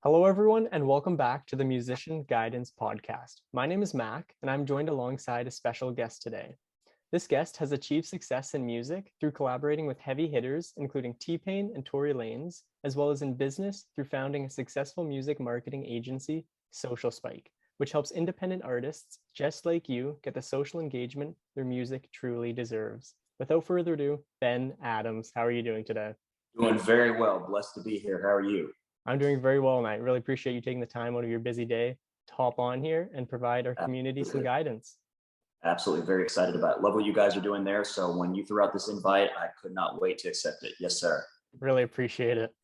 Hello, everyone, and welcome back to the Musician Guidance Podcast. My name is Mack, and I'm joined alongside a special guest today. This guest has achieved success in music through collaborating with heavy hitters, including T-Pain and Tory Lanez, as well as in business through founding a successful music marketing agency, Social Spike, which helps independent artists just like you get the social engagement their music truly deserves. Without further ado, Ben Adams, how are you doing today? Doing very well. Blessed to be here. How are you? I'm doing very well, and I really appreciate you taking the time out of your busy day to hop on here and provide our community some Absolutely. guidance. Absolutely. Very excited about it. Love what you guys are doing there. So when you threw out this invite, I could not wait to accept it. Yes, sir. Really appreciate it.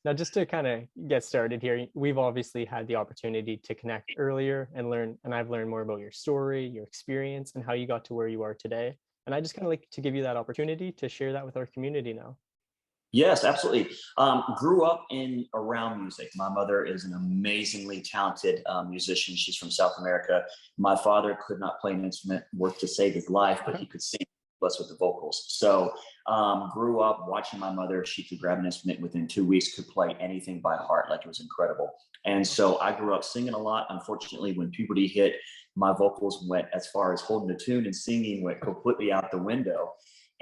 Now, just to kind of get started here, we've obviously had the opportunity to connect earlier and learn, and I've learned more about your story, your experience, and how you got to where you are today. And I just kind of like to give you that opportunity to share that with our community now. Yes, absolutely. Grew up in around music. My mother is an amazingly talented musician. She's from South America. My father could not play an instrument worth to save his life, but he could sing, plus with the vocals. So grew up watching my mother. She could grab an instrument within 2 weeks, could play anything by heart, like it was incredible. And so I grew up singing a lot. Unfortunately, when puberty hit, my vocals went as far as holding a tune and singing went completely out the window.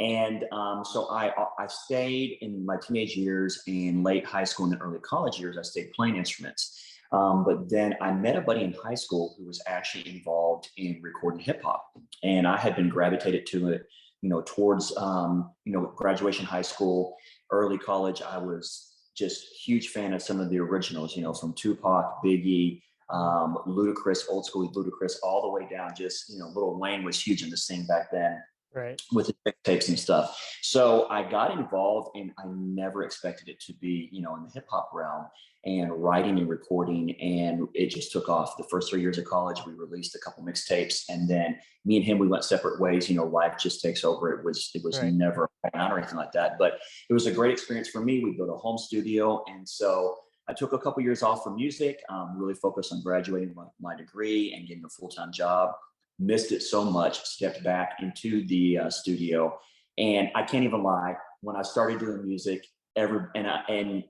And so I stayed in my teenage years and late high school and early college years. I stayed playing instruments. But then I met a buddy in high school who was actually involved in recording hip hop, and I had been gravitated to it, towards graduation high school, early college. I was just huge fan of some of the originals, from Tupac, Biggie, Ludacris, old school Ludacris, all the way down. Just Lil Wayne was huge in the scene back then Right. with the tapes and stuff. So I got involved, and I never expected it to be, in the hip hop realm and writing and recording. And it just took off. The first 3 years of college, we released a couple mixtapes, and then me and him, we went separate ways. Life just takes over. It was Right. never on or anything like that, but it was a great experience for me. We built a home studio. And so I took a couple years off from music, really focused on graduating my degree and getting a full-time job. Missed it so much, stepped back into the studio. And I can't even lie, when I started doing music, and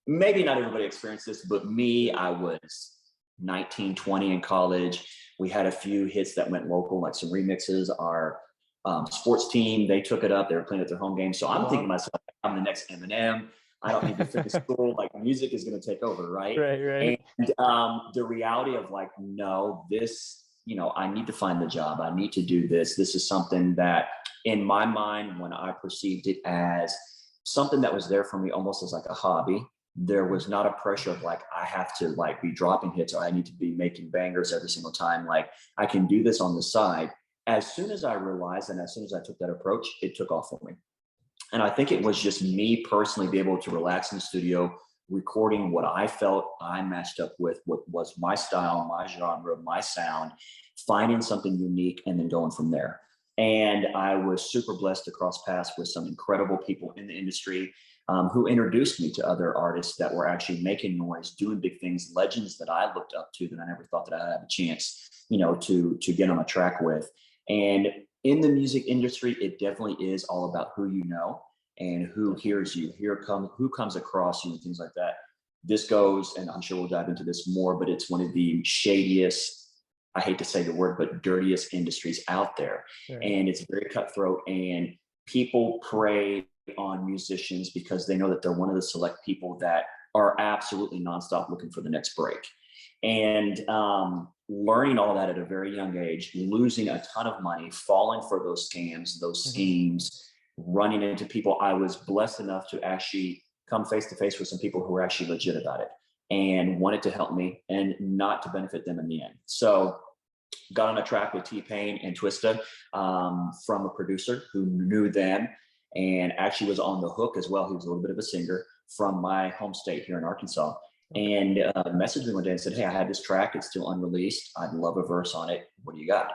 maybe not everybody experienced this, but me, I was 19, 20 in college. We had a few hits that went local, like some remixes. Our sports team, they took it up. They were playing at their home game. So I'm thinking to myself, I'm the next Eminem. I don't need to finish school. Like, music is going to take over, right? Right. Right. And the reality of, like, no, this, I need to find the job. I need to do this. This is something that, in my mind, when I perceived it as something that was there for me almost as like a hobby, there was not a pressure of, like, I have to, like, be dropping hits, or I need to be making bangers every single time. Like, I can do this on the side. As soon as I realized, and as soon as I took that approach, it took off for me. And I think it was just me personally be able to relax in the studio, recording what I felt I matched up with, what was my style, my genre, my sound, finding something unique, and then going from there. And I was super blessed to cross paths with some incredible people in the industry, who introduced me to other artists that were actually making noise, doing big things, legends that I looked up to that I never thought that I'd have a chance, to get on a track with. And in the music industry, it definitely is all about who you know and who hears you, who comes across you, and things like that. This goes, and I'm sure we'll dive into this more, but it's one of the shadiest, I hate to say the word, but dirtiest industries out there. Right. And it's very cutthroat, and people prey on musicians because they know that they're one of the select people that are absolutely nonstop looking for the next break. And learning all that at a very young age, losing a ton of money, falling for those scams, those schemes, running into people. I was blessed enough to actually come face to face with some people who were actually legit about it and wanted to help me and not to benefit them in the end. So got on a track with T-Pain and Twista, from a producer who knew them and actually was on the hook as well. He was a little bit of a singer from my home state here in Arkansas. And messaged me one day and said, "Hey, I had this track. It's still unreleased. I'd love a verse on it. What do you got?"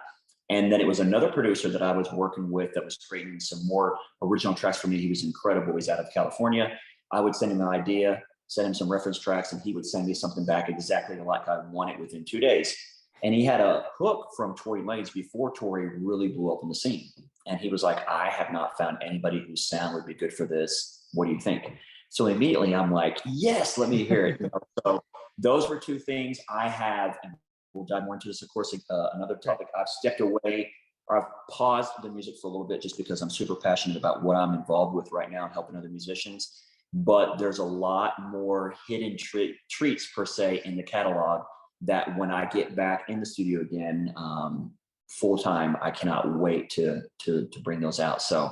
And then it was another producer that I was working with that was creating some more original tracks for me. He was incredible. He's out of California. I would send him an idea, send him some reference tracks, and he would send me something back exactly like I want it within 2 days. And he had a hook from Tory Lanez before Tory really blew up in the scene. And he was like, "I have not found anybody whose sound would be good for this. What do you think?" So immediately I'm like, "Yes, let me hear it." So those were two things I have, and we'll dive more into this, of course, another topic. I've stepped away, or I've paused the music for a little bit just because I'm super passionate about what I'm involved with right now and helping other musicians. But there's a lot more hidden treats per se in the catalog that when I get back in the studio again, full time, I cannot wait to bring those out. So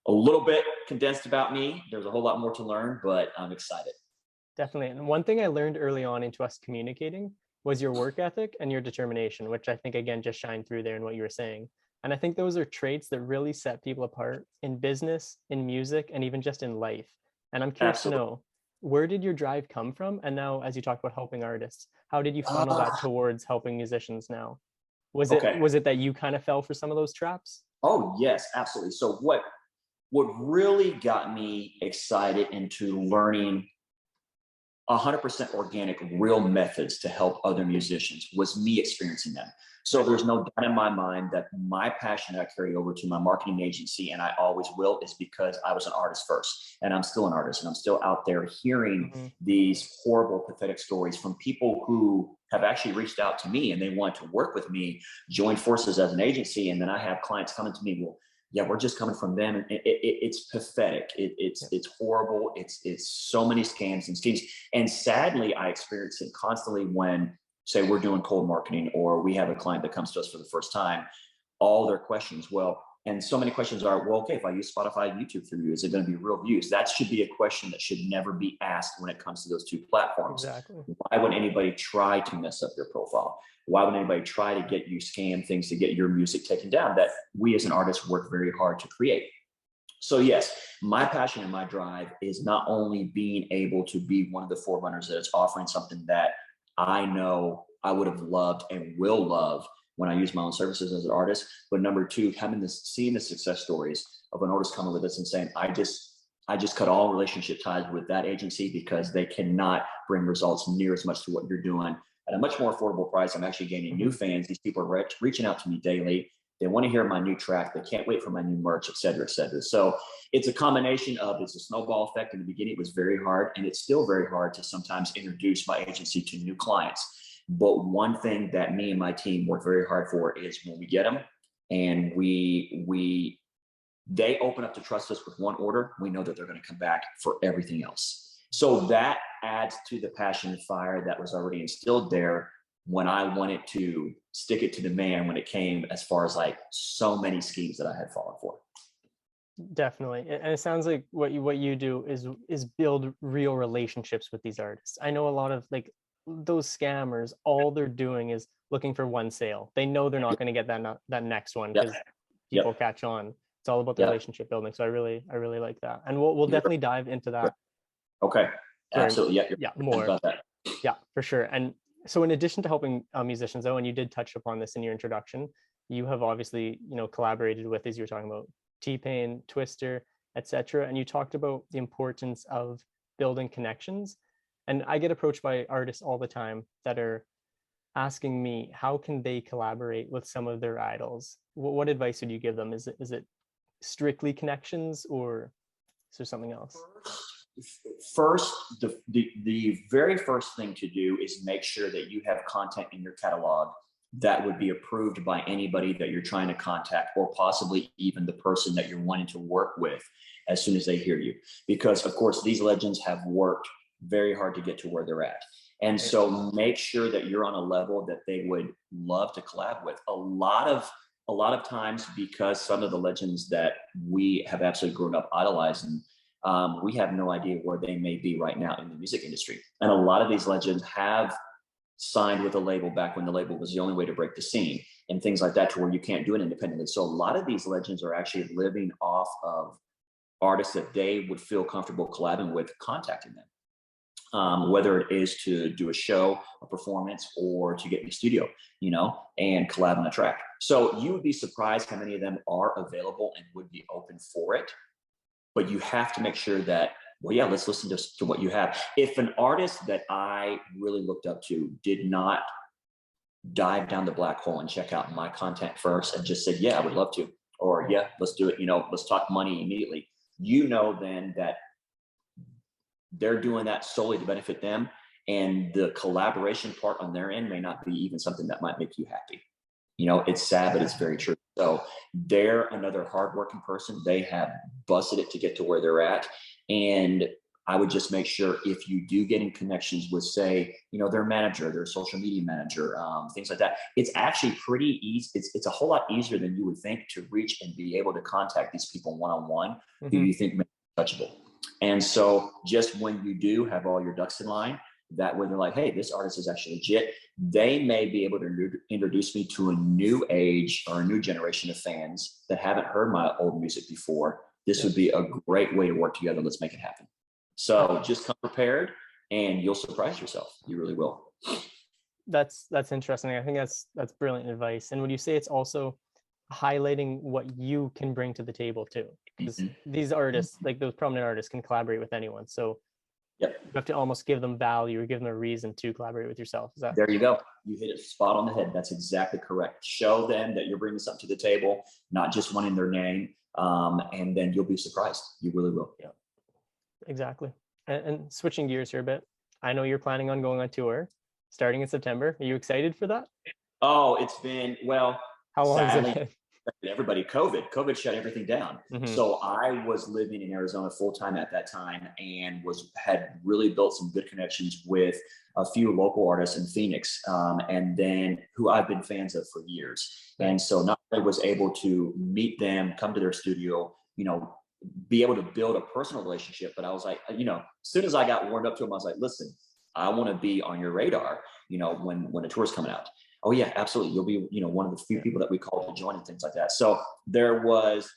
a little bit condensed about me. There's a whole lot more to learn, but I'm excited. Definitely. And one thing I learned early on into us communicating was your work ethic and your determination, which I think, again, just shined through there in what you were saying. And I think those are traits that really set people apart in business, in music, and even just in life. And I'm curious to Absolutely. know, where did your drive come from? And now, as you talk about helping artists, how did you funnel that Uh, towards helping musicians now? Was it okay. was it that you kind of fell for some of those traps? Oh yes, absolutely. So what really got me excited into learning 100% organic, real methods to help other musicians was me experiencing them. So Right. there's no doubt in my mind that my passion that I carry over to my marketing agency, and I always will, is because I was an artist first, and I'm still an artist, and I'm still out there hearing Mhm. these horrible, pathetic stories from people who have actually reached out to me and they want to work with me, join forces as an agency, and then I have clients coming to me, well, yeah, we're just coming from them. And it's pathetic. Yeah. It's horrible. It's so many scams and schemes. And sadly, I experience it constantly when, say, we're doing cold marketing or we have a client that comes to us for the first time. All their questions, well, and so many questions are, well, okay, if I use Spotify and YouTube for you, is it going to be real views? That should be a question that should never be asked when it comes to those two platforms. Exactly. Why would anybody try to mess up your profile? Why would anybody try to get you scam things to get your music taken down that we as an artist work very hard to create? So yes, my passion and my drive is not only being able to be one of the forerunners that is offering something that I know I would have loved and will love when I use my own services as an artist, but number two, having this, seeing the success stories of an artist coming with us and saying, I just cut all relationship ties with that agency because they cannot bring results near as much to what you're doing at a much more affordable price. I'm actually gaining new Mhm. fans. These people are reaching out to me daily. They want to hear my new track. They can't wait for my new merch, et cetera, et cetera. So it's a combination of, it's a snowball effect. In the beginning, it was very hard, and it's still very hard to sometimes introduce my agency to new clients. But one thing that me and my team work very hard for is when we get them and they open up to trust us with one order, we know that they're going to come back for everything else. So that adds to the passion and fire that was already instilled there when I wanted to stick it to the man when it came as far as like so many schemes that I had fallen for. Definitely. And it sounds like what you do is build real relationships with these artists. I know a lot of like those scammers, all they're doing is looking for one sale. They know they're not going to get that next one Yep. because people Yep. catch on. It's all about the Yep. relationship building. So I really like that. And we'll You're definitely dive into right. that. Okay. Sorry. Absolutely. Yeah. You're Yeah, right more. about that. Yeah, for sure. And so in addition to helping musicians though, and you did touch upon this in your introduction, you have obviously, collaborated with, as you were talking about, T-Pain, Twister, etc. And you talked about the importance of building connections. And I get approached by artists all the time that are asking me how can they collaborate with some of their idols. What advice would you give them? Is it strictly connections, or is there something else? First, the very first thing to do is make sure that you have content in your catalog that would be approved by anybody that you're trying to contact, or possibly even the person that you're wanting to work with as soon as they hear you. Because, of course, these legends have worked very hard to get to where they're at. And Right. so make sure that you're on a level that they would love to collab with. A lot of times, because some of the legends that we have absolutely grown up idolizing, we have no idea where they may be right now in the music industry. And a lot of these legends have signed with a label back when the label was the only way to break the scene and things like that, to where you can't do it independently. So a lot of these legends are actually living off of artists that they would feel comfortable collabing with, contacting them. Whether it is to do a show, a performance, or to get in the studio, and collab on a track. So you would be surprised how many of them are available and would be open for it. But you have to make sure that, well, yeah, let's listen to what you have. If an artist that I really looked up to did not dive down the black hole and check out my content first and just said, yeah, I would love to, or yeah, let's do it, let's talk money immediately, then that they're doing that solely to benefit them, and the collaboration part on their end may not be even something that might make you happy. It's sad, but it's very true. So they're another hardworking person. They have busted it to get to where they're at. And I would just make sure if you do get in connections with, say, their manager, their social media manager, things like that, it's actually pretty easy. It's a whole lot easier than you would think to reach and be able to contact these people one-on-one who you think may be touchable. And so just when you do have all your ducks in line, that when they're like, hey, this artist is actually legit, they may be able to introduce me to a new age or a new generation of fans that haven't heard my old music before. This would be a great way to work together. Let's make it happen. So just come prepared and you'll surprise yourself. You really will. That's interesting. I think that's brilliant advice. And when you say it's also highlighting what you can bring to the table too, because these artists, like those prominent artists, can collaborate with anyone. So you have to almost give them value or give them a reason to collaborate with yourself. There you go. You hit it spot on the head. That's exactly correct. Show them that you're bringing something to the table, not just one in their name. And then you'll be surprised. You really will. Yeah, exactly. And switching gears here a bit, I know you're planning on going on tour starting in September. Are you excited for that? Oh, it's been, well, how long has it been? Everybody, COVID shut everything down. So I was living in Arizona full time at that time and had really built some good connections with a few local artists in Phoenix, and then who I've been fans of for years. And so not only was able to meet them, come to their studio, be able to build a personal relationship, but I was like, as soon as I got warmed up to them, I was like, listen, I want to be on your radar, when a tour's coming out. Oh yeah, absolutely. You'll be, one of the few people that we call to join and things like that. So there was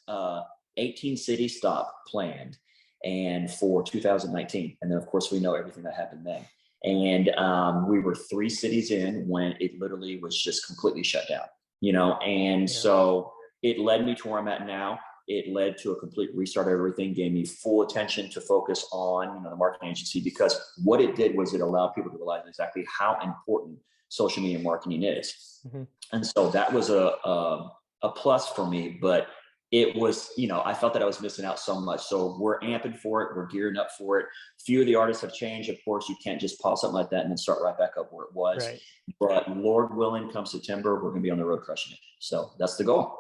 18 city stop planned and for 2019. And then of course we know everything that happened then. And we were 3 cities in when it literally was just completely shut down, and so it led me to where I'm at now. It led to a complete restart of everything, gave me full attention to focus on, the marketing agency, because what it did was it allowed people to realize exactly how important social media marketing is. And so that was a plus for me, but it was, I felt that I was missing out so much. So we're amping for it. We're gearing up for it. Few of the artists have changed. Of course, you can't just pause something like that and then start right back up where it was. But Lord willing, come September, we're going to be on the road crushing it. So that's the goal.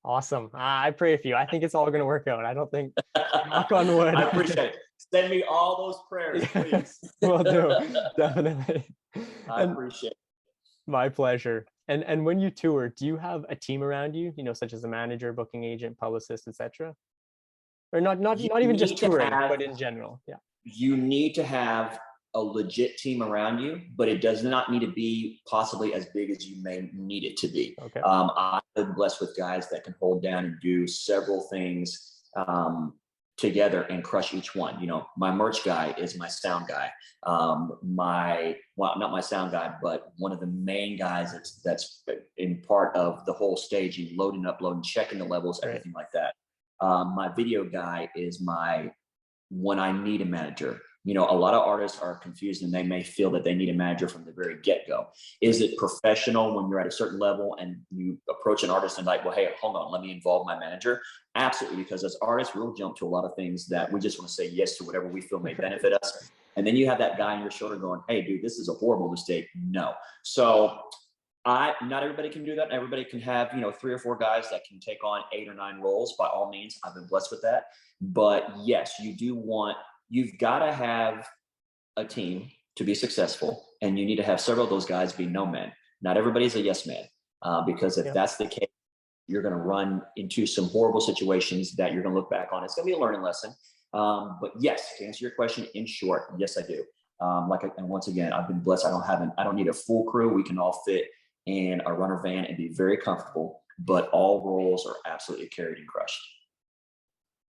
Awesome. I pray for you. I think it's all going to work out. I don't think, knock on wood. I appreciate it. Send me all those prayers, please. Will do. Definitely. I appreciate it. My pleasure. And when you tour, do you have a team around you, such as a manager, booking agent, publicist, etc.? Or not even just touring, but in general? Yeah. You need to have a legit team around you, but it does not need to be possibly as big as you may need it to be. Okay. I've been blessed with guys that can hold down and do several things together and crush each one. My merch guy is my sound guy. Not my sound guy, but one of the main guys that's in part of the whole staging, loading, uploading, checking the levels, everything like that. My video guy is when I need a manager. A lot of artists are confused and they may feel that they need a manager from the very get-go. Is it professional when you're at a certain level and you approach an artist and like, well, hey, hold on, let me involve my manager? Absolutely, because as artists, we'll jump to a lot of things that we just want to say yes to, whatever we feel may benefit us. And then you have that guy on your shoulder going, hey, dude, this is a horrible mistake. No. So not everybody can do that. Everybody can have, 3 or 4 guys that can take on 8 or 9 roles. By all means, I've been blessed with that. But yes, you've got to have a team to be successful, and you need to have several of those guys be no men. Not everybody's a yes man, because if that's the case, you're going to run into some horrible situations that you're going to look back on. It's going to be a learning lesson. But yes, to answer your question in short, yes, I do. And once again, I've been blessed. I don't need a full crew. We can all fit in a runner van and be very comfortable, but all roles are absolutely carried and crushed.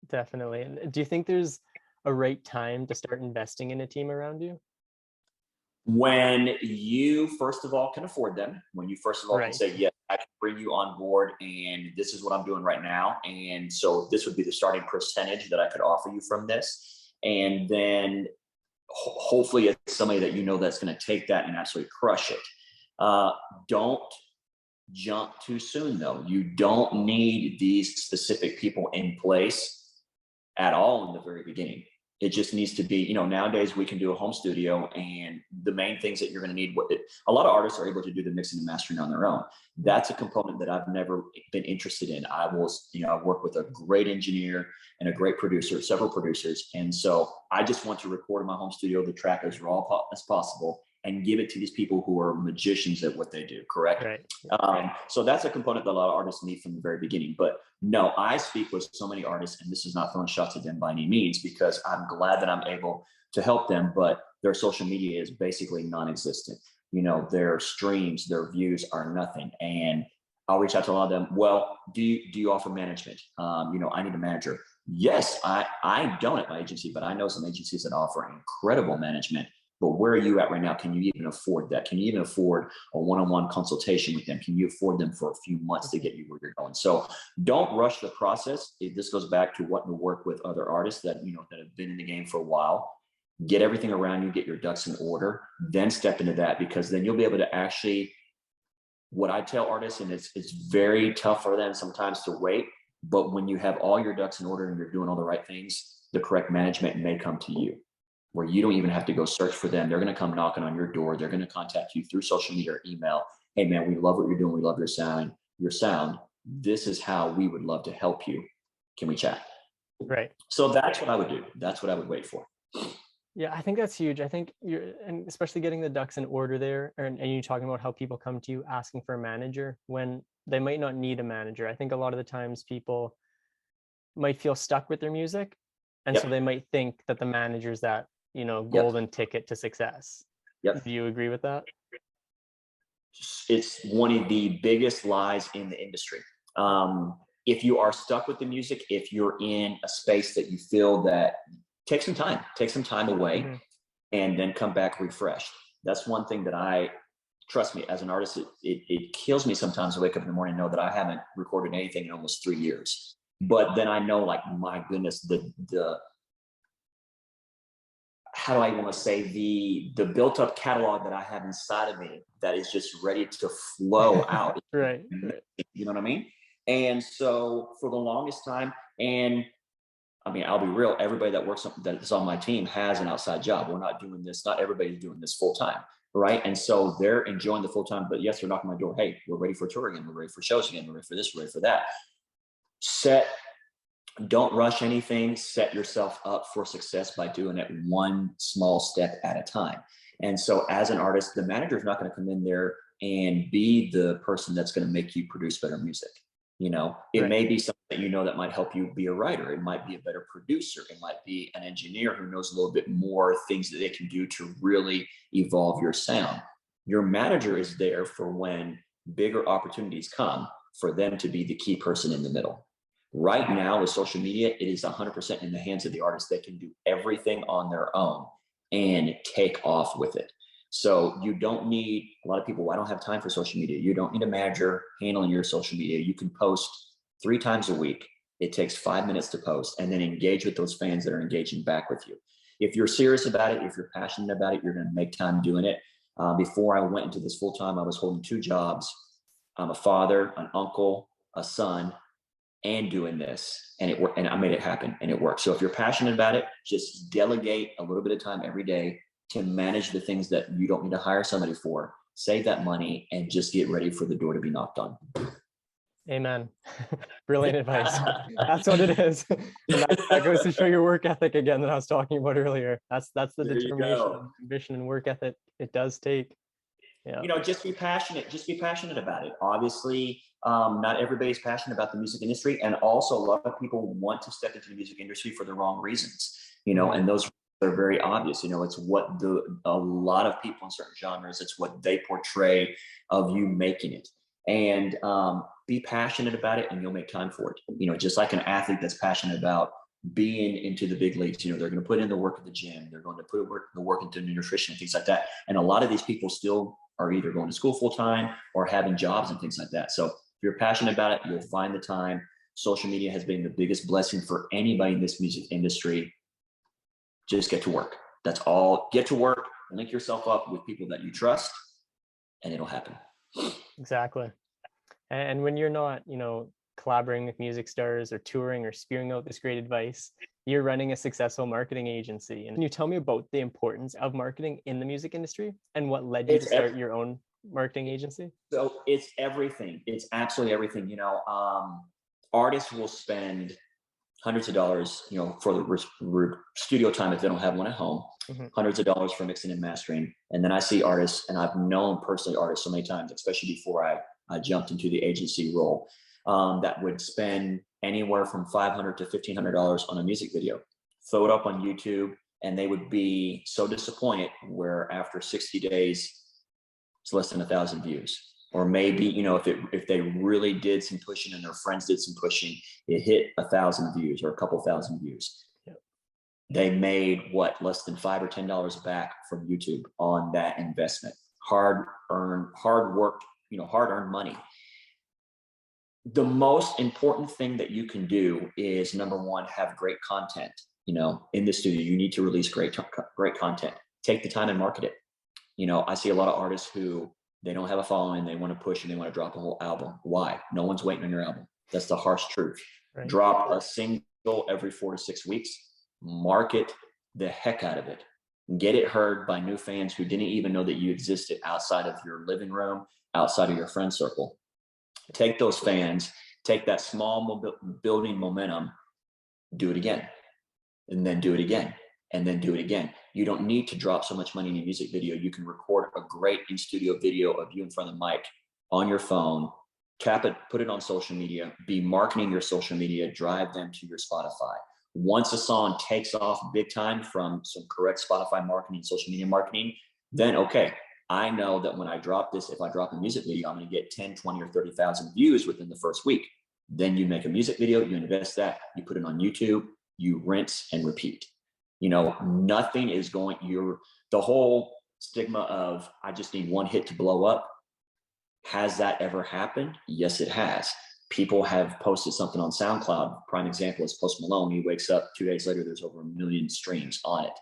Definitely. And do you think there's a right time to start investing in a team around you? When you first of all can afford them, when you first of all can say, yeah, I can bring you on board and this is what I'm doing right now. And so this would be the starting percentage that I could offer you from this. And then hopefully it's somebody that that's going to take that and absolutely crush it. Don't jump too soon though. You don't need these specific people in place at all in the very beginning. It just needs to be, nowadays we can do a home studio, and the main things that you're going to need, a lot of artists are able to do the mixing and mastering on their own. That's a component that I've never been interested in. I work with a great engineer and a great producer, several producers. And so I just want to record in my home studio the track as raw as possible and give it to these people who are magicians at what they do. Correct. Right. So that's a component that a lot of artists need from the very beginning. But no, I speak with so many artists, and this is not throwing shots at them by any means, because I'm glad that I'm able to help them, but their social media is basically non-existent. Their streams, their views are nothing. And I'll reach out to a lot of them. Well, do you offer management? I need a manager. Yes, I don't at my agency, but I know some agencies that offer incredible management. But where are you at right now? Can you even afford that? Can you even afford a one-on-one consultation with them? Can you afford them for a few months to get you where you're going? So don't rush the process. This goes back to wanting to work with other artists that have been in the game for a while. Get everything around you, get your ducks in order, then step into that, because then you'll be able to actually, what I tell artists, and it's very tough for them sometimes to wait, but when you have all your ducks in order and you're doing all the right things, the correct management may come to you, where you don't even have to go search for them. They're going to come knocking on your door. They're going to contact you through social media or email. Hey man, we love what you're doing. We love your sound. This is how we would love to help you. Can we chat? Right. So that's what I would do. That's what I would wait for. Yeah, I think that's huge. I think and especially getting the ducks in order there, and you talking about how people come to you asking for a manager when they might not need a manager. I think a lot of the times people might feel stuck with their music, and so they might think that the manager's that, golden ticket to success. Yep. Do you agree with that? It's one of the biggest lies in the industry. If you are stuck with the music, if you're in a space that you feel that, take some time away, and then come back refreshed. That's one thing that trust me, as an artist, it kills me sometimes to wake up in the morning and know that I haven't recorded anything in almost 3 years. But then I know, like, my goodness, the how do I want to say, the built up catalog that I have inside of me that is just ready to flow out. Right. You know what I mean? And so for the longest time, and I mean, I'll be real, everybody that is on my team has an outside job. We're not doing this. Not everybody's doing this full time. Right. And so they're enjoying the full time, but yes, they're knocking on my door. Hey, we're ready for tour again. We're ready for shows again. We're ready for this. We're ready for that. Don't rush anything. Set yourself up for success by doing it one small step at a time. And so as an artist, the manager is not going to come in there and be the person that's going to make you produce better music. It may be something that might help you be a writer. It might be a better producer. It might be an engineer who knows a little bit more things that they can do to really evolve your sound. Your manager is there for when bigger opportunities come, for them to be the key person in the middle. Right now with social media, it is 100% in the hands of the artist. They can do everything on their own and take off with it. So you don't need a lot of people. I don't have time for social media. You don't need a manager handling your social media. You can post 3 times a week. It takes 5 minutes to post, and then engage with those fans that are engaging back with you. If you're serious about it, if you're passionate about it, you're going to make time doing it. Before I went into this full time, I was holding 2 jobs. I'm a father, an uncle, a son, and doing this, and it worked, and I made it happen, and it worked. So if you're passionate about it, just delegate a little bit of time every day to manage the things that you don't need to hire somebody for. Save that money and just get ready for the door to be knocked on. Amen. Brilliant advice. That's what it is. And that goes to show your work ethic again that I was talking about earlier. That's the determination, ambition, and work ethic it does take. Yeah. Just be passionate. Just be passionate about it. Obviously, not everybody's passionate about the music industry, and also a lot of people want to step into the music industry for the wrong reasons. And those are very obvious. It's what a lot of people in certain genres, it's what they portray of you making it. And be passionate about it, and you'll make time for it. Just like an athlete that's passionate about being into the big leagues, they're going to put in the work at the gym. They're going to put the work into nutrition and things like that. And a lot of these people still are either going to school full time or having jobs and things like that. So if you're passionate about it, you'll find the time. Social media has been the biggest blessing for anybody in this music industry. Just get to work. That's all. Get to work, link yourself up with people that you trust, and it'll happen. Exactly. And when you're not, collaborating with music stars or touring or spewing out this great advice, You're running a successful marketing agency. And can you tell me about the importance of marketing in the music industry and what led you to It's start your own marketing agency? So it's everything. It's absolutely everything. Artists will spend hundreds of dollars, for the studio time if they don't have one at home, Mhm. hundreds of dollars for mixing and mastering. And then I see artists, and I've known personally artists so many times, especially before I jumped into the agency role, that would spend anywhere from $500 to $1,500 on a music video, throw it up on YouTube, and they would be so disappointed where after 60 days, it's less than 1,000 views. Or maybe, if they really did some pushing and their friends did some pushing, it hit 1,000 views or a couple thousand views. Yep. They made what, less than $5 or $10 back from YouTube on that investment. Hard work, hard earned money. The most important thing that you can do is, number one, have great content. In the studio, you need to release great content. Take the time and market it. I see a lot of artists who they don't have a following, they want to push and they want to drop a whole album. Why? No one's waiting on your album. That's the harsh truth. Right. Drop a single every 4 to 6 weeks, market the heck out of it. Get it heard by new fans who didn't even know that you existed outside of your living room, outside of your friend circle. Take those fans, take that small building momentum, do it again, and then do it again, and then do it again. You don't need to drop so much money in a music video. You can record a great in-studio video of you in front of the mic on your phone, tap it, put it on social media, be marketing your social media, drive them to your Spotify. Once a song takes off big time from some correct Spotify marketing, social media marketing, then okay, I know that when I drop this, if I drop a music video, I'm going to get 10, 20, or 30,000 views within the first week. Then you make a music video, you invest that, you put it on YouTube, you rinse and repeat. Nothing is going, the whole stigma of I just need one hit to blow up. Has that ever happened? Yes, it has. People have posted something on SoundCloud. Prime example is Post Malone. He wakes up 2 days later, there's over 1 million streams on it.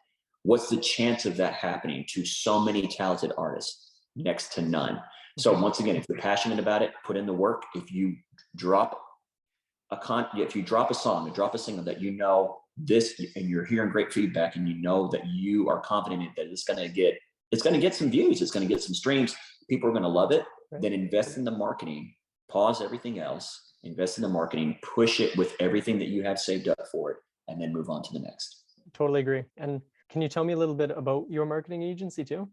What's the chance of that happening to so many talented artists? Next to none. So once again, if you're passionate about it, put in the work. If you drop if you drop a song, drop a single that this, and you're hearing great feedback, and that you are confident in that it's going to get some views, it's going to get some streams, people are going to love it, right. Then invest in the marketing, pause everything else, invest in the marketing, push it with everything that you have saved up for it, and then move on to the next. Totally agree. And can you tell me a little bit about your marketing agency too?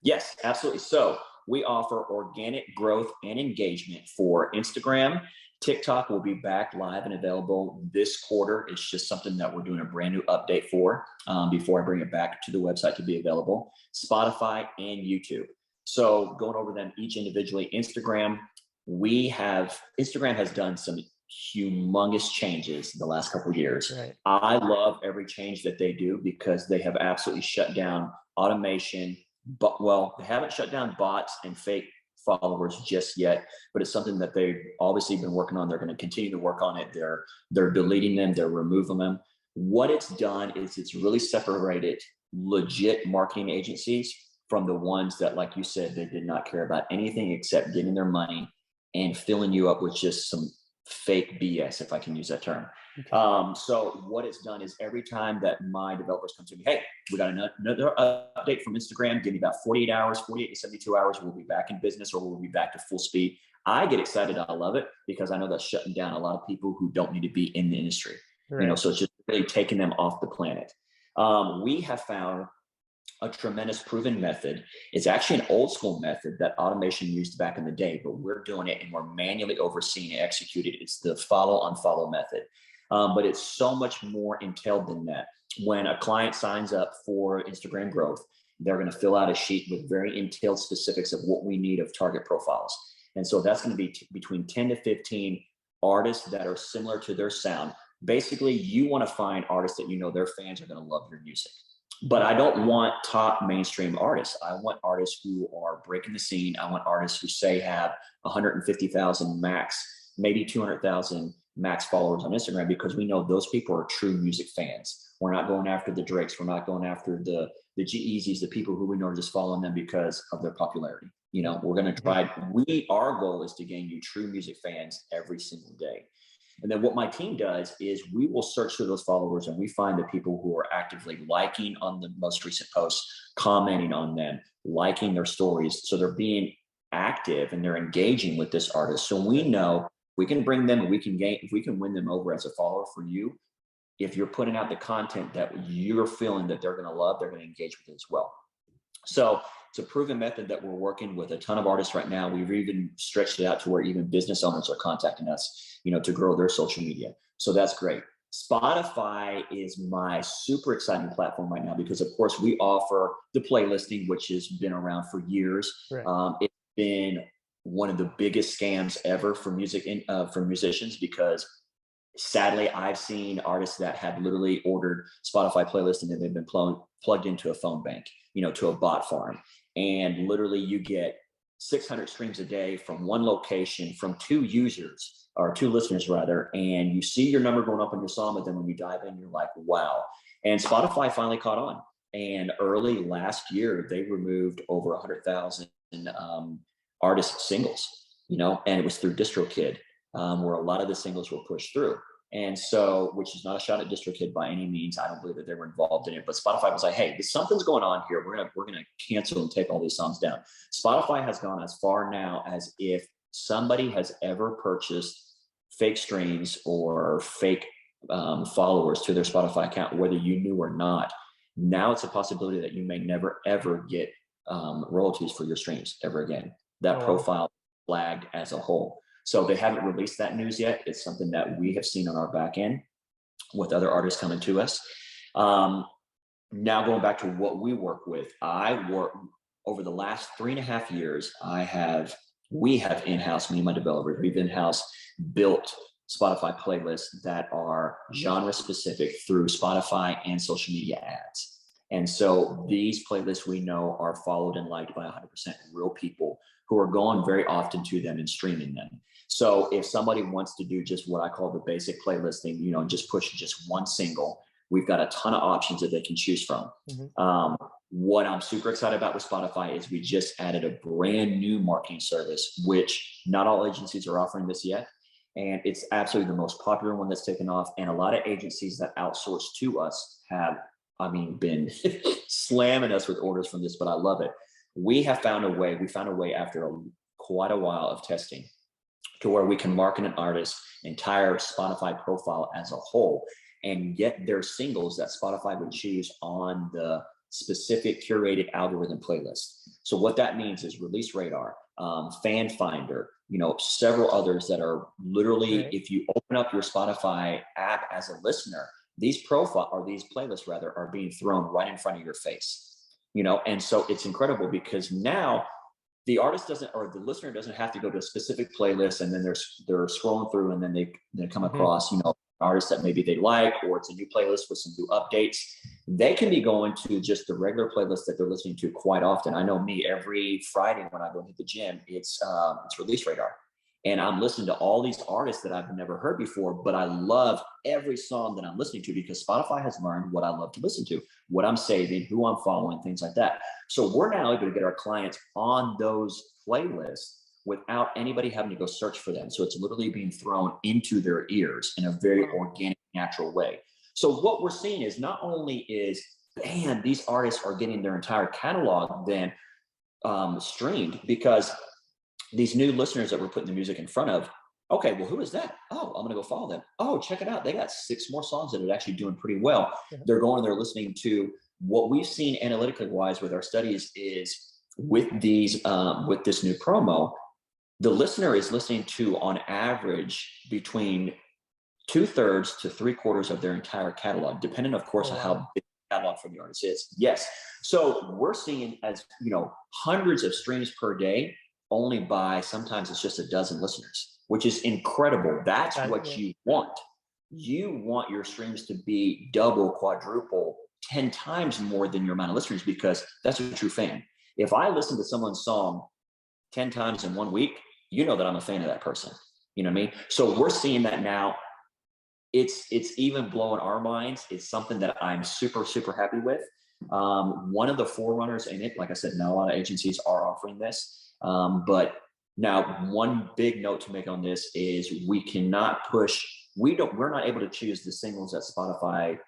Yes, absolutely. So we offer organic growth and engagement for Instagram. TikTok will be back live and available this quarter. It's just something that we're doing a brand new update for before I bring it back to the website to be available. Spotify and YouTube. So going over them each individually. Instagram has done some humongous changes in the last couple of years. Right. I love every change that they do because they have absolutely shut down automation. But they haven't shut down bots and fake followers just yet, but it's something that they've obviously been working on. They're going to continue to work on it. They're deleting them, they're removing them. What it's done is it's really separated legit marketing agencies from the ones that, like you said, they did not care about anything except getting their money and filling you up with just some fake BS, if I can use that term. Okay. So what it's done is every time that my developers come to me, hey, we got another update from Instagram, give me about 48 to 72 hours, we'll be back in business, or we'll be back to full speed. I get excited. I love it because I know that's shutting down a lot of people who don't need to be in the industry. Right. So it's just really taking them off the planet. We have found a tremendous proven method. It's actually an old school method that automation used back in the day, but we're doing it and we're manually overseeing and executed. It's the unfollow method. But it's so much more entailed than that. When a client signs up for Instagram growth, they're going to fill out a sheet with very entailed specifics of what we need of target profiles. And so that's going to be between 10 to 15 artists that are similar to their sound. Basically, you want to find artists that their fans are going to love your music. But I don't want top mainstream artists. I want artists who are breaking the scene. I want artists who say have 150,000 max, maybe 200,000 max followers on Instagram, because we know those people are true music fans. We're not going after the Drakes. We're not going after the G-Eazys, the people who we know are just following them because of their popularity. We're going to try. Our goal is to gain you true music fans every single day. And then what my team does is we will search through those followers and we find the people who are actively liking on the most recent posts, commenting on them, liking their stories. So they're being active and they're engaging with this artist. So we know we can bring them, we can win them over as a follower for you. If you're putting out the content that you're feeling that they're going to love, they're going to engage with it as well. So it's a proven method that we're working with a ton of artists right now. We've even stretched it out to where even business owners are contacting us, to grow their social media. So that's great. Spotify is my super exciting platform right now because, of course, we offer the playlisting, which has been around for years. Right. It's been one of the biggest scams ever for for musicians because sadly, I've seen artists that have literally ordered Spotify playlist and then they've been plugged into a phone bank, to a bot farm. And literally you get 600 streams a day from one location from two users or two listeners rather. And you see your number going up on your song, but then when you dive in, you're like, wow. And Spotify finally caught on. And early last year, they removed over 100,000 artist singles, and it was through DistroKid. Where a lot of the singles were pushed through. And so, which is not a shot at DistroKid by any means. I don't believe that they were involved in it, but Spotify was like, hey, something's going on here. We're gonna cancel and take all these songs down. Spotify has gone as far now as if somebody has ever purchased fake streams or fake followers to their Spotify account, whether you knew or not. Now it's a possibility that you may never ever get royalties for your streams ever again. That profile flagged as a whole. So they haven't released that news yet. It's something that we have seen on our back end with other artists coming to us. Now going back to what we work with, I work over the last 3.5 years. We have in-house, me and my developers, we've in-house built Spotify playlists that are genre specific through Spotify and social media ads. And so these playlists we know are followed and liked by 100% real people who are going very often to them and streaming them. So if somebody wants to do just what I call the basic playlisting, and just push just one single, we've got a ton of options that they can choose from. What I'm super excited about with Spotify is we just added a brand new marketing service, which not all agencies are offering this yet. And it's absolutely the most popular one that's taken off. And a lot of agencies that outsource to us have, been slamming us with orders from this, but I love it. We found a way after quite a while of testing to where we can market an artist's entire Spotify profile as a whole and get their singles that Spotify would choose on the specific curated algorithm playlist. So what that means is Release Radar, Fan Finder, several others that are literally, if you open up your Spotify app as a listener, these playlists rather are being thrown right in front of your face, and so it's incredible because now the artist the listener doesn't have to go to a specific playlist and then they're scrolling through and then they come across, an artist that maybe they like, or it's a new playlist with some new updates. They can be going to just the regular playlist that they're listening to quite often. I know me, every Friday when I go hit the gym, it's Release Radar. And I'm listening to all these artists that I've never heard before, but I love every song that I'm listening to because Spotify has learned what I love to listen to, what I'm saving, who I'm following, things like that. So we're now able to get our clients on those playlists without anybody having to go search for them. So it's literally being thrown into their ears in a very organic, natural way. So what we're seeing is not only these artists are getting their entire catalog then streamed because these new listeners that we're putting the music in front of, okay, well, who is that? Oh, I'm going to go follow them. Oh, check it out. They got 6 more songs that are actually doing pretty well. They're listening to what we've seen analytically wise with our studies is with this new promo, the listener is listening to on average between 2/3 to 3/4 of their entire catalog, depending, of course, on how big the catalog from the artist is. Yes. So we're seeing hundreds of streams per day only by sometimes it's just a dozen listeners, which is incredible. That's what you want. You want your streams to be double, quadruple, 10 times more than your amount of listeners because that's a true fan. If I listen to someone's song 10 times in 1 week, you know that I'm a fan of that person. You know what I mean? So we're seeing that now. It's even blowing our minds. It's something that I'm super, super happy with. One of the forerunners in it, like I said, not a lot of agencies are offering this. But Now, one big note to make on this is we cannot push, we're not able to choose the singles that Spotify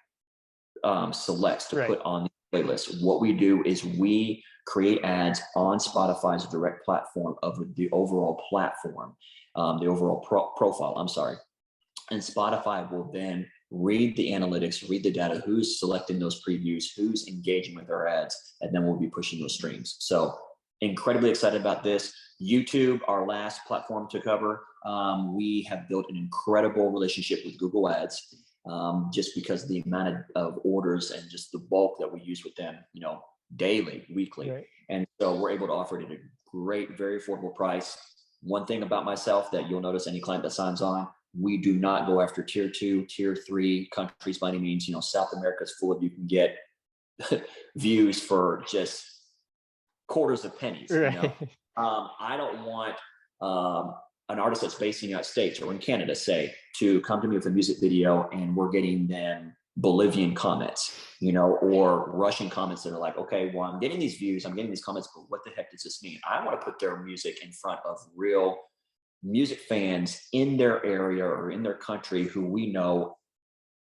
selects to Right. put on the playlist. What we do is we create ads on Spotify's direct platform of the overall platform, the overall profile. I'm sorry. And Spotify will then read the analytics, read the data, who's selecting those previews, who's engaging with our ads, and then we'll be pushing those streams. So incredibly excited about this. YouTube, our last platform to cover, we have built an incredible relationship with Google Ads, just because of the amount of orders and just the bulk that we use with them, daily, weekly. Right. And so we're able to offer it at a great, very affordable price. One thing about myself that you'll notice any client that signs on, we do not go after tier 2, tier 3 countries by any means. South America is full of, you can get views for just quarters of pennies. Right. I don't want an artist that's based in the United States or in Canada, say, to come to me with a music video and we're getting them Bolivian comments, or Russian comments that are like, okay, well, I'm getting these views, I'm getting these comments, but what the heck does this mean? I want to put their music in front of real music fans in their area or in their country who we know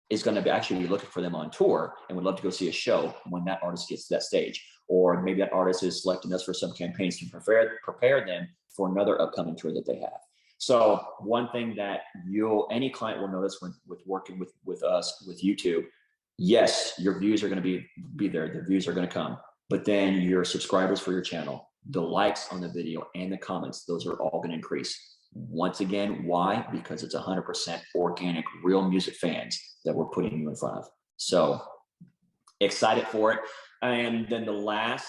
is going to be actually looking for them on tour and would love to go see a show when that artist gets to that stage. Or maybe that artist is selecting us for some campaigns to prepare them for another upcoming tour that they have. So one thing that any client will notice with working with us with YouTube, yes, your views are going to be there. The views are going to come, but then your subscribers for your channel, the likes on the video and the comments, those are all going to increase. Once again, why? Because it's 100% organic, real music fans that we're putting you in front of. So excited for it. And then the last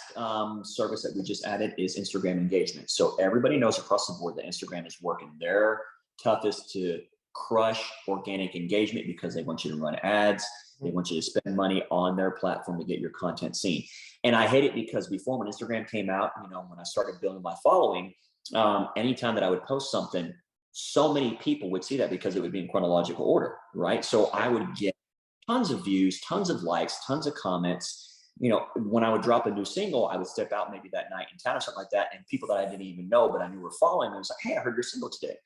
service that we just added is Instagram engagement. So everybody knows across the board that Instagram is working their toughest to crush organic engagement because they want you to run ads. They want you to spend money on their platform to get your content seen. And I hate it because before, when Instagram came out, when I started building my following, anytime that I would post something, so many people would see that because it would be in chronological order, right? So I would get tons of views, tons of likes, tons of comments. When I would drop a new single, I would step out maybe that night in town or something like that, and people that I didn't even know, but I knew were following me, was like, hey, I heard your single today.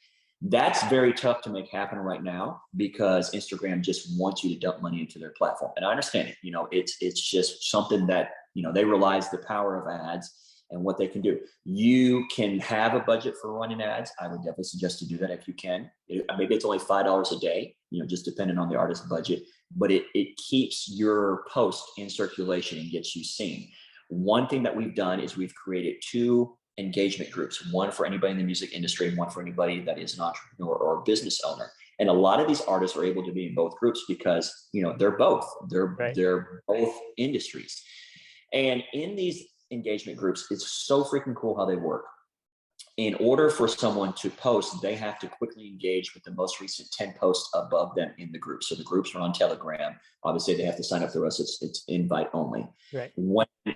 That's very tough to make happen right now because Instagram just wants you to dump money into their platform. And I understand it. It's just something that, they realize the power of ads and what they can do. You can have a budget for running ads. I would definitely suggest to do that if you can. Maybe it's only $5 a day, just depending on the artist's budget, but it keeps your post in circulation and gets you seen. One thing that we've done is we've created 2 engagement groups, one for anybody in the music industry and one for anybody that is an entrepreneur or a business owner. And a lot of these artists are able to be in both groups because, they're both industries. And in these engagement groups, it's so freaking cool how they work. In order for someone to post, they have to quickly engage with the most recent 10 posts above them in the group. So the groups are on Telegram. Obviously, they have to sign up through us. It's invite only. Right.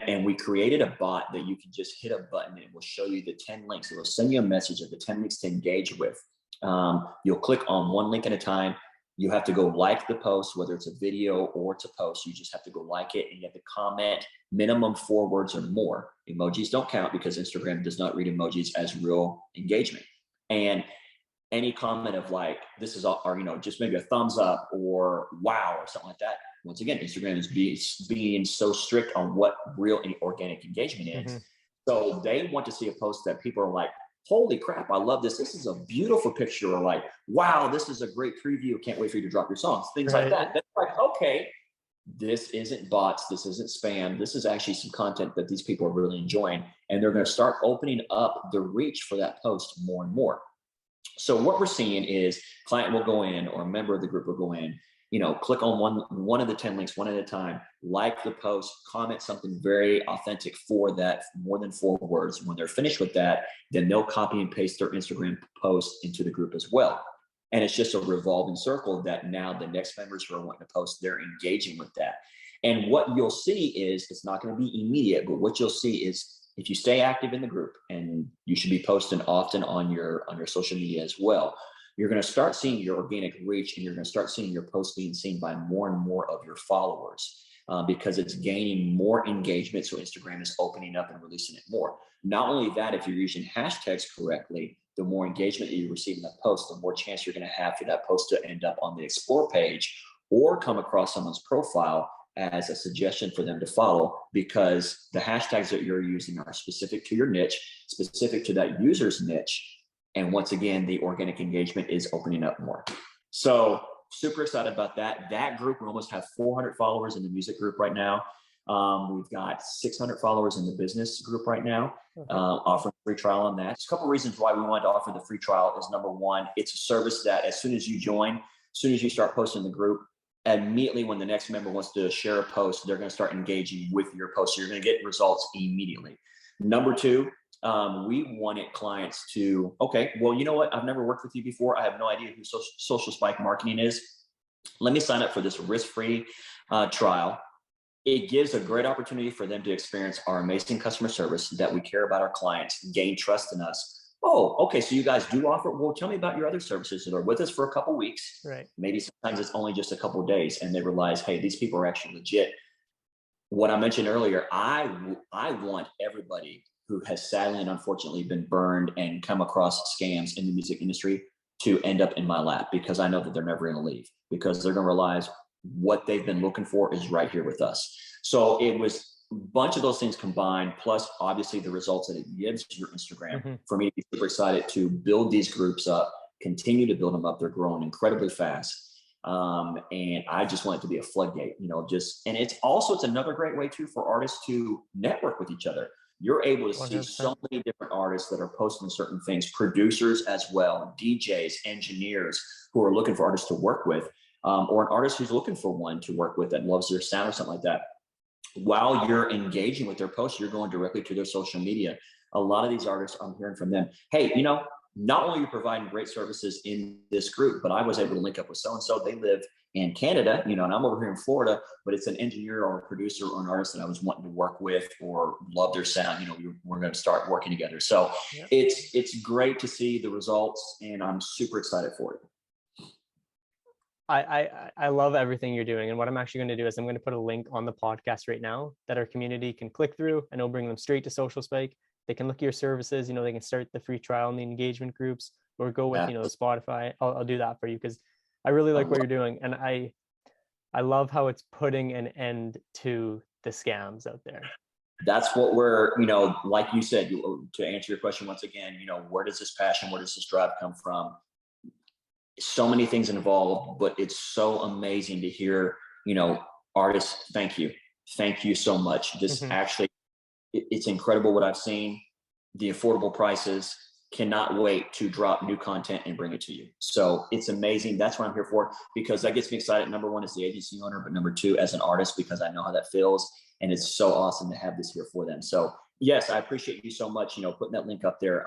And we created a bot that you can just hit a button and it will show you the 10 links. It will send you a message of the 10 links to engage with. You'll click on one link at a time. You have to go like the post, whether it's a video or it's a post. You just have to go like it and you have to comment minimum 4 words or more. Emojis don't count because Instagram does not read emojis as real engagement. And any comment of like, this is, or, just maybe a thumbs up or wow, or something like that. Once again, Instagram is being so strict on what real organic engagement is. Mm-hmm. So they want to see a post that people are like, holy crap, I love this. This is a beautiful picture. Or like, wow, this is a great preview. Can't wait for you to drop your songs. Things like that. That's like, okay, this isn't bots. This isn't spam. This is actually some content that these people are really enjoying. And they're going to start opening up the reach for that post more and more. So what we're seeing is client will go in or a member of the group will go in, click on one of the 10 links one at a time, like the post, comment something very authentic for that, more than 4 words. When they're finished with that, then they'll copy and paste their Instagram post into the group as well. And it's just a revolving circle that now the next members who are wanting to post, they're engaging with that. And what you'll see is, it's not going to be immediate, but what you'll see is, if you stay active in the group, and you should be posting often on your social media as well, you're going to start seeing your organic reach, and you're going to start seeing your posts being seen by more and more of your followers because it's gaining more engagement. So Instagram is opening up and releasing it more. Not only that, if you're using hashtags correctly, the more engagement that you receive in that post, the more chance you're going to have for that post to end up on the explore page or come across someone's profile as a suggestion for them to follow, because the hashtags that you're using are specific to your niche, specific to that user's niche. And once again, the organic engagement is opening up more. So super excited about that. That group, we almost have 400 followers in the music group right now. We've got 600 followers in the business group right now, offering free trial on that. There's a couple of reasons why we wanted to offer the free trial. Is number one, it's a service that as soon as you join, as soon as you start posting the group, immediately when the next member wants to share a post, they're going to start engaging with your post. So you're going to get results immediately. Number two, we wanted clients to, okay, well, you know what? I've never worked with you before. I have no idea who social spike marketing is. Let me sign up for this risk-free trial. It gives a great opportunity for them to experience our amazing customer service, that we care about our clients, gain trust in us. Oh, okay, so you guys do offer, well, tell me about your other services that are with us for a couple weeks. Right. Maybe sometimes it's only just a couple of days, and they realize, hey, these people are actually legit. What I mentioned earlier, I want everybody who has sadly and unfortunately been burned and come across scams in the music industry to end up in my lap, because I know that they're never going to leave, because they're going to realize what they've been looking for is right here with us. So it was a bunch of those things combined, plus obviously the results that it gives your Instagram, for me to be super excited to build these groups up, continue to build them up. They're growing incredibly fast. And I just want it to be a floodgate, and it's another great way too for artists to network with each other. You're able to 100%. see so many different artists that are posting certain things, producers as well, DJs, engineers who are looking for artists to work with, or an artist who's looking for one to work with that loves their sound or something like that. While you're engaging with their posts, you're going directly to their social media. A lot of these artists, I'm hearing from them, hey, not only are you providing great services in this group, but I was able to link up with so-and-so. They live in Canada, and I'm over here in Florida, but it's an engineer or a producer or an artist that I was wanting to work with or love their sound. We're going to start working together. So it's great to see the results, and I'm super excited for it. I love everything you're doing. And what I'm actually going to do is I'm going to put a link on the podcast right now that our community can click through, and it'll bring them straight to Social Spike. They can look at your services, they can start the free trial in the engagement groups, or go with, Spotify. I'll do that for you, because I really like what you're doing. And I love how it's putting an end to the scams out there. That's what we're, like you said, to answer your question once again, where does this passion, where does this drive come from? So many things involved, but it's so amazing to hear, artists, thank you so much. This actually, it's incredible what I've seen. The affordable prices, cannot wait to drop new content and bring it to you. So it's amazing. That's what I'm here for, because that gets me excited. Number one, as the agency owner, but number two, as an artist, because I know how that feels. And it's so awesome to have this here for them. So yes, I appreciate you so much, putting that link up there.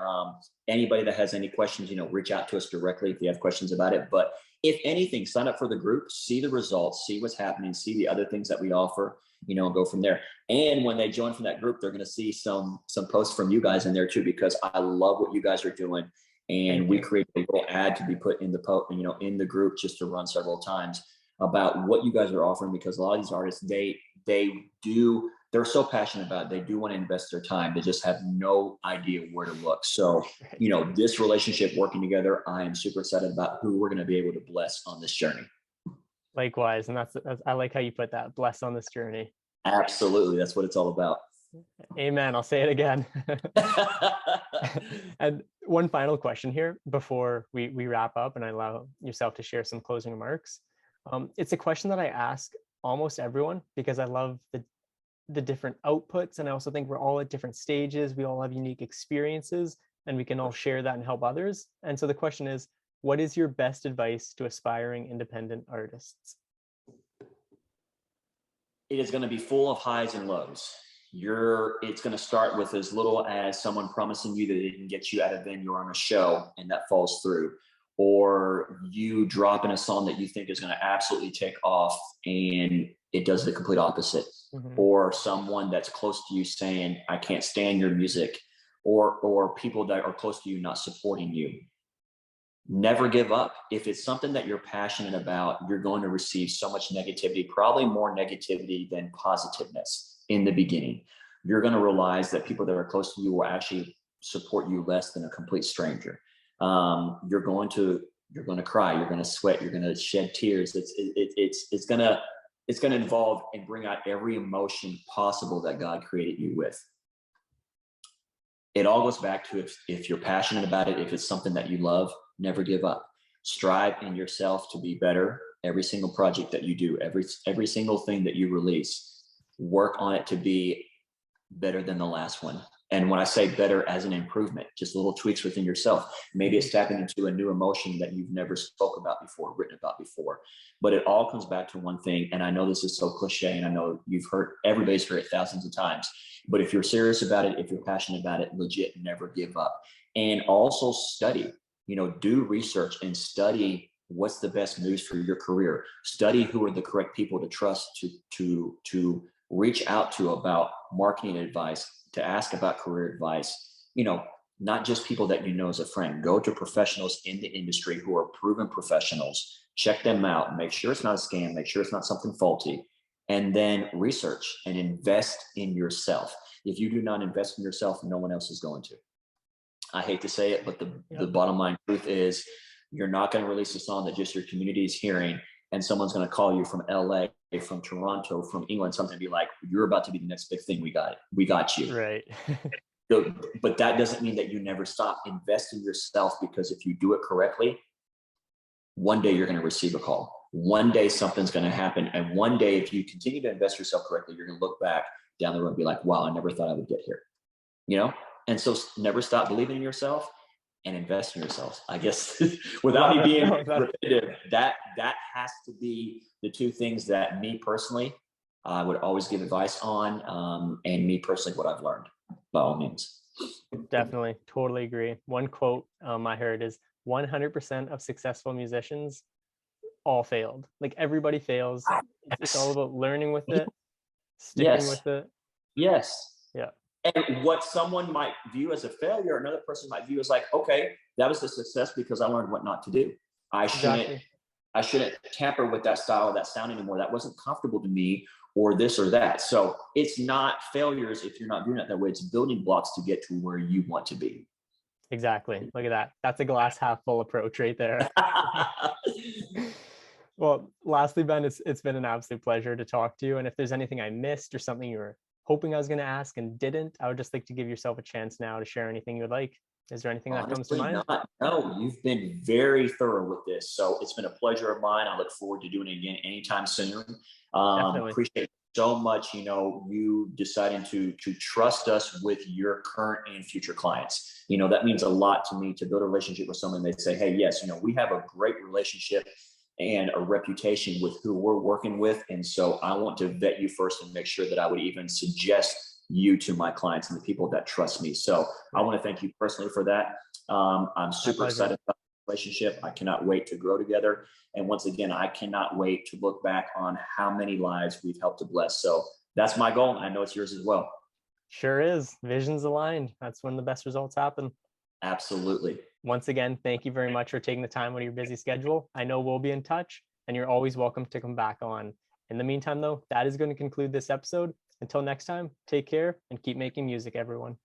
Anybody that has any questions, reach out to us directly if you have questions about it. But if anything, sign up for the group, see the results, see what's happening, see the other things that we offer, and go from there. And when they join from that group, they're going to see some posts from you guys in there too, because I love what you guys are doing. And we create a little ad to be put in the in the group, just to run several times about what you guys are offering, because a lot of these artists, they're so passionate about it. They do want to invest their time. They just have no idea where to look. So, this relationship working together, I am super excited about who we're going to be able to bless on this journey. Likewise. And that's I like how you put that, bless on this journey. Absolutely. That's what it's all about. Amen. I'll say it again. And one final question here before we wrap up and I allow yourself to share some closing remarks. It's a question that I ask almost everyone, because I love the different outputs. And I also think we're all at different stages. We all have unique experiences, and we can all share that and help others. And so the question is, what is your best advice to aspiring independent artists? It is going to be full of highs and lows. It's going to start with as little as someone promising you that they can get you at a venue or on a show, and that falls through. Or you dropping a song that you think is going to absolutely take off, and it does the complete opposite. Or someone that's close to you saying, I can't stand your music, or people that are close to you not supporting you. Never give up. If it's something that you're passionate about, you're going to receive so much negativity, probably more negativity than positiveness in the beginning. You're going to realize that people that are close to you will actually support you less than a complete stranger. You're going to cry, you're going to sweat, you're going to shed tears. It's going to involve and bring out every emotion possible that God created you with. It all goes back to if you're passionate about it, if it's something that you love, never give up. Strive in yourself to be better. Every single project that you do, every single thing that you release, work on it to be better than the last one. And when I say better, as an improvement, just little tweaks within yourself. Maybe it's tapping into a new emotion that you've never spoke about before, written about before. But it all comes back to one thing. And I know this is so cliche, and I know everybody's heard it thousands of times. But if you're serious about it, if you're passionate about it, legit, never give up. And also study, do research and study what's the best moves for your career. Study who are the correct people to trust to reach out to about marketing advice, to ask about career advice. Not just people that you know as a friend. Go to professionals in the industry who are proven professionals. Check them out. Make sure it's not a scam. Make sure it's not something faulty. And then research and invest in yourself. If you do not invest in yourself, no one else is going to. I hate to say it, but the bottom line truth is, you're not going to release a song that just your community is hearing, and someone's going to call you from LA, from Toronto, from England, something, to be like, you're about to be the next big thing. We got it. We got you. Right. But that doesn't mean that you never stop. Invest in yourself, because if you do it correctly, one day you're going to receive a call. One day something's going to happen. And one day, if you continue to invest yourself correctly, you're going to look back down the road and be like, wow, I never thought I would get here. And so never stop believing in yourself and invest in yourself. I guess without me being repetitive, that has to be the two things that me personally, I would always give advice on, and me personally, what I've learned, by all means. Definitely. Totally agree. One quote I heard is 100% of successful musicians all failed. Like, everybody fails. It's all about learning with it, sticking with it. Yes. Yeah. And what someone might view as a failure, another person might view as like, okay, that was a success because I learned what not to do. I shouldn't tamper with that style or that sound anymore. That wasn't comfortable to me, or this or that. So it's not failures if you're not doing it that way. It's building blocks to get to where you want to be. Exactly. Look at that. That's a glass half full approach right there. Well, lastly, Ben, it's been an absolute pleasure to talk to you. And if there's anything I missed or something you were hoping I was going to ask and didn't, I would just like to give yourself a chance now to share anything you would like. Is there anything that comes to mind? No, you've been very thorough with this. So it's been a pleasure of mine. I look forward to doing it again anytime soon. Appreciate it so much, you deciding to trust us with your current and future clients. That means a lot to me, to build a relationship with someone. They say, hey, yes, we have a great relationship and a reputation with who we're working with. And so I want to vet you first and make sure that I would even suggest you to my clients and the people that trust me. So I want to thank you personally for that. I'm super excited about the relationship. I cannot wait to grow together. And once again, I cannot wait to look back on how many lives we've helped to bless. So that's my goal. And I know it's yours as well. Sure is. Visions aligned. That's when the best results happen. Absolutely. Once again, thank you very much for taking the time out of your busy schedule. I know we'll be in touch, and you're always welcome to come back on. In the meantime, though, that is going to conclude this episode. Until next time, take care and keep making music, everyone.